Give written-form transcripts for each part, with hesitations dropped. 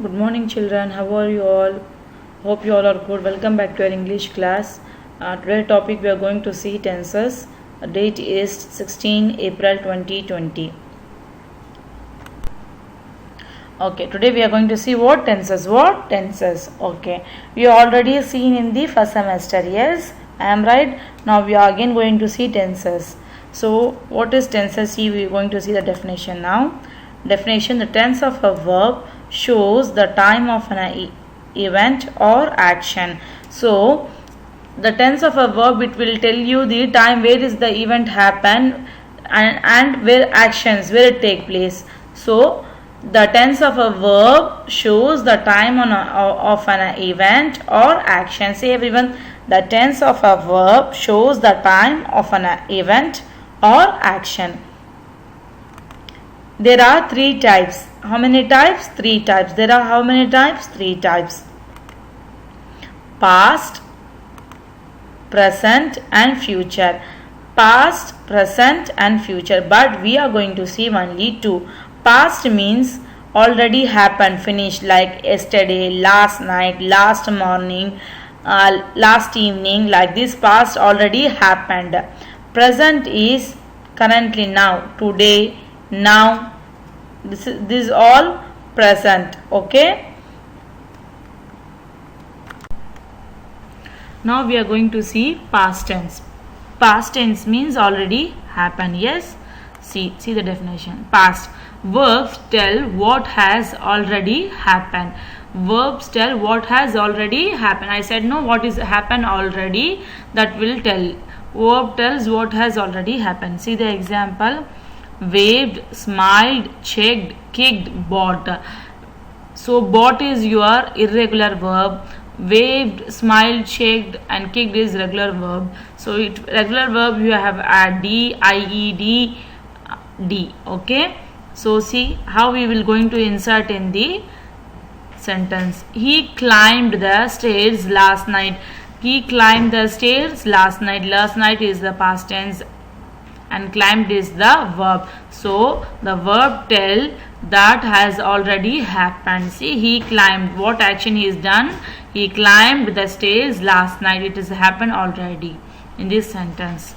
Good morning, children. How are you all? Hope you all are good. Welcome back to our English class. Today topic we are going to see tenses. Date is 16 April 2020. Okay, today we are going to see what tenses. What tenses? Okay, we already seen in the first semester. Yes, I am right. Now we are again going to see tenses. So, what is tenses? See, we are going to see the definition now. Definition: the tense of a verb shows the time of an event or action. So, the tense of a verb, it will tell you the time where is the event happen and where actions where it take place. So, the tense of a verb shows the time of an event or action. Say everyone, the tense of a verb shows the time of an event or action. There are three types. How many types? Three types. There are how many types? Three types. Past, present and future. Past, present and future. But we are going to see only two. Past means already happened, finished, like yesterday, last night, last morning, last evening, like this. Past already happened. Present is currently, now, today, now. This is all present. Okay. Now we are going to see past tense. Past tense means already happened. Yes. See the definition. Past. Verbs tell what has already happened. Verbs tell what has already happened. I said no, what is happened already, that will tell. Verb tells what has already happened. See the example. Waved, smiled, checked, kicked, bought. So bought is your irregular verb. Waved, smiled, checked and kicked is regular verb. So regular verb you have add d, ied, d. Okay. So see how we will going to insert in the sentence. He climbed the stairs last night. He climbed the stairs last night. Last night is the past tense and climbed is the verb. So the verb tell that has already happened. See, he climbed. What action he is done? He climbed the stairs last night. It has happened already in this sentence.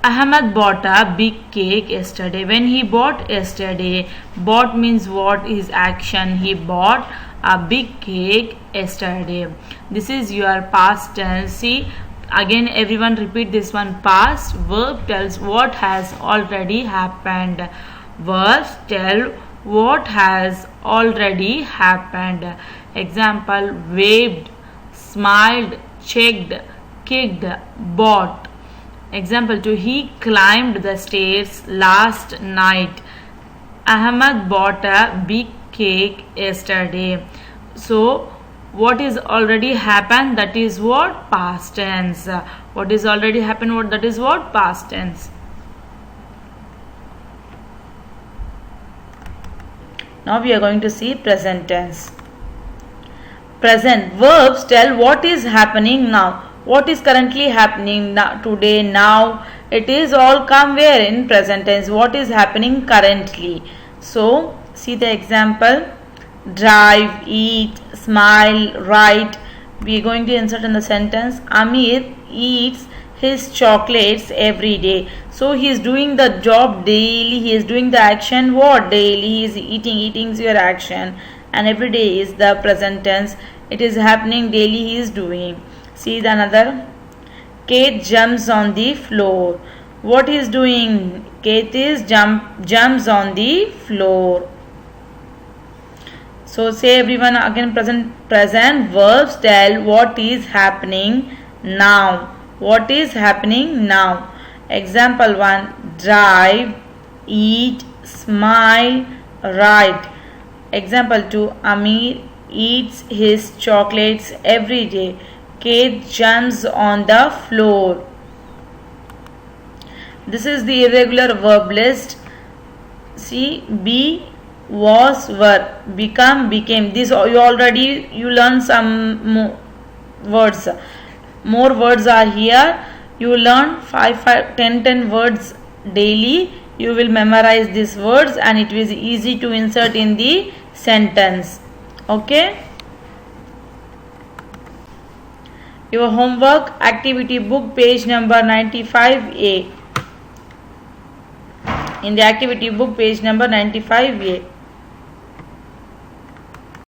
Ahmed bought a big cake yesterday. When he bought yesterday, bought means what is action. He bought a big cake yesterday. This is your past tense. See, again everyone repeat this one. Past. Verb tells what has already happened. Verbs tell what has already happened. Example: waved, smiled, checked, kicked, bought. Example 2. He climbed the stairs last night. Ahmed bought a big cake yesterday. So what is already happened, that is what? Past tense. What is already happened, what? That is what? Past tense. Now we are going to see present tense. Present. Verbs tell what is happening now. What is currently happening now, today, now. It is all come where? In present tense. What is happening currently. So see the example. Drive, eat, smile, write. We are going to insert in the sentence. Amir eats his chocolates every day. So he is doing the job daily. He is doing the action what? Daily. He is eating. Eating is your action. And every day is the present tense. It is happening daily. He is doing. See the another. Kate jumps on the floor. What he is doing? Kate is jumps on the floor. So say everyone again, present verbs tell what is happening now. What is happening now. Example 1. Drive, eat, smile, write. Example 2. Amir eats his chocolates every day. Kate jumps on the floor. This is the irregular verb list. See, be, was, were, become, became. This you learn some words. More words are here. You learn 10 words daily you will memorize these words and it is easy to insert in the sentence. Okay. Your homework, activity book, page number 95A. In the activity book, page number 95A.